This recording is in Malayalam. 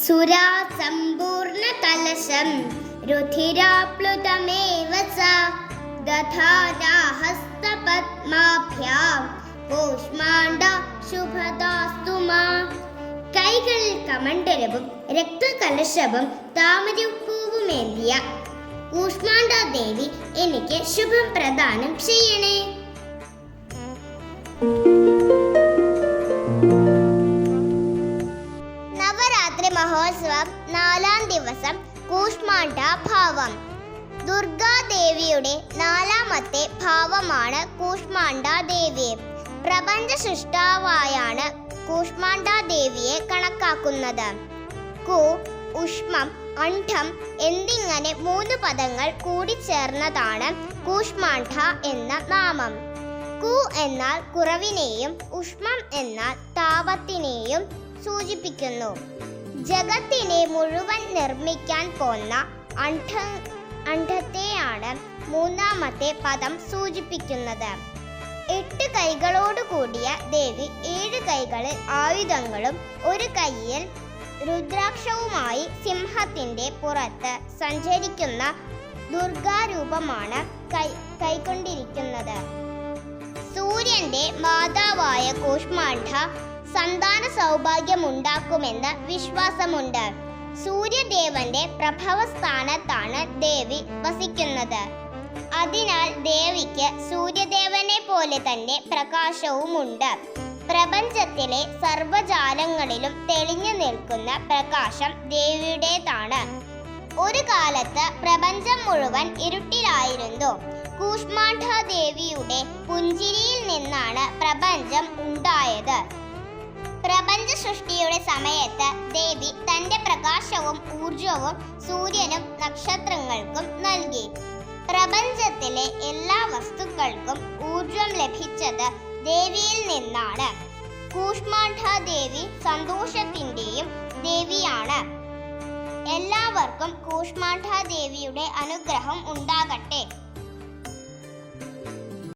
സുരാ സമ്പൂർണ്ണ കലശം രുധിരാപ്ലുതമേവ സ ദധാനാ ഹസ്തപദ്മാഭ്യാം കൂഷ്മാണ്ഡ ശുഭദാസ്തു മാ. കൈകളിൽ കമണ്ഡലവും രക്തകലശവും താമരപ്പൂവുമേന്തിയ കൂഷ്മാണ്ഡ ദേവി എനിക്ക് ശുഭം പ്രദാനം ചെയ്യണേ. നവരാത്രി മഹോത്സവം 4-ാം ദിവസം കൂഷ്മാണ്ഡ ഭാവം. ദുർഗാദേവിയുടെ 4ാമത്തെ ഭാവമാണ് കൂഷ്മാണ്ഡ ദേവി. പ്രപഞ്ച സൃഷ്ടാവായാണ് കൂഷ്മാണ്ഡ ദേവിയെ കണക്കാക്കുന്നത്. കു, ഉഷ്മം, അണ്ഡം എന്നിങ്ങനെ 3 പദങ്ങൾ കൂടിച്ചേർന്നതാണ് കൂഷ്മാണ്ഡ എന്ന നാമം. കു എന്നാൽ കുറവിനെയും ഉഷ്മം എന്നാൽ താപത്തിനെയും സൂചിപ്പിക്കുന്നു. ജഗത്തിനെ മുഴുവൻ നിർമ്മിക്കാൻ പോന്ന അണ്ഡത്തെയാണ് 3ാമത്തെ പദം സൂചിപ്പിക്കുന്നത്. 8 കൈകളോട് കൂടിയ ദേവി 7 കൈകളിൽ ആയുധങ്ങളും 1 കൈയിൽ രുദ്രാക്ഷവുമായി സിംഹത്തിന്റെ പുറത്ത് സഞ്ചരിക്കുന്ന ദുർഗാരൂപമാണ് കൈക്കൊണ്ടിരിക്കുന്നത്. സൂര്യന്റെ മാതാവായ കൂഷ്മാണ്ഡ സന്താന സൗഭാഗ്യമുണ്ടാക്കുമെന്ന് വിശ്വാസമുണ്ട്. സൂര്യദേവന്റെ പ്രഭവ സ്ഥാനത്താണ് ദേവി വസിക്കുന്നത്. അതിനാൽ ദേവിക്ക് സൂര്യദേവനെ പോലെ തന്നെ പ്രകാശവുമുണ്ട്. പ്രപഞ്ചത്തിലെ സർവ്വജാലങ്ങളിലും തെളിഞ്ഞു നിൽക്കുന്ന പ്രകാശം ദേവിയുടേതാണ്. ഒരു കാലത്ത് പ്രപഞ്ചം മുഴുവൻ ഇരുട്ടിലായിരുന്നു. കൂഷ്മാണ്ഡ ദേവിയുടെ പുഞ്ചിരിയിൽ നിന്നാണ് പ്രപഞ്ചം ഉണ്ടായത്. പ്രപഞ്ച സൃഷ്ടിയുടെ സമയത്ത് ദേവി തന്റെ പ്രകാശവും ഊർജവും സൂര്യനും നക്ഷത്രങ്ങൾക്കും നൽകി. പ്രപഞ്ചത്തിലെ എല്ലാ വസ്തുക്കൾക്കും ഊർജം ലഭിച്ചത് ദേവിയിൽ നിന്നാണ്. കൂഷ്മാണ്ഡ ദേവി സന്തോഷത്തിന്റെയും ദേവിയാണ്. എല്ലാവർക്കും കൂഷ്മാണ്ഡ ദേവിയുടെ അനുഗ്രഹം ഉണ്ടാകട്ടെ.